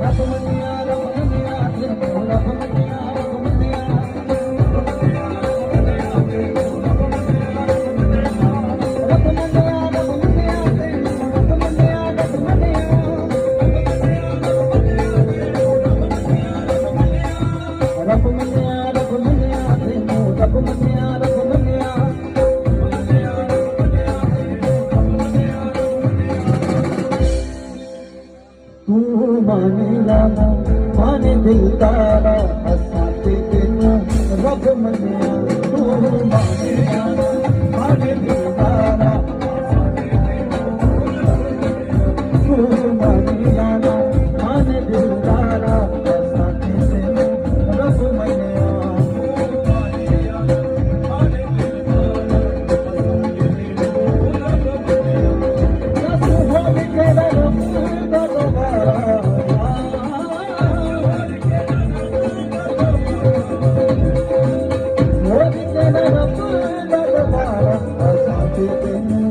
रब मनिया रब मनिया रब मनिया रब मनिया तू माने लाला माने दिल तारा हंसाते तेनू रब मनिया तू माने लाला माने दिल तारा तू माने लाला माने दिल तारा हंसाते तेनू रब मनिया Thank you.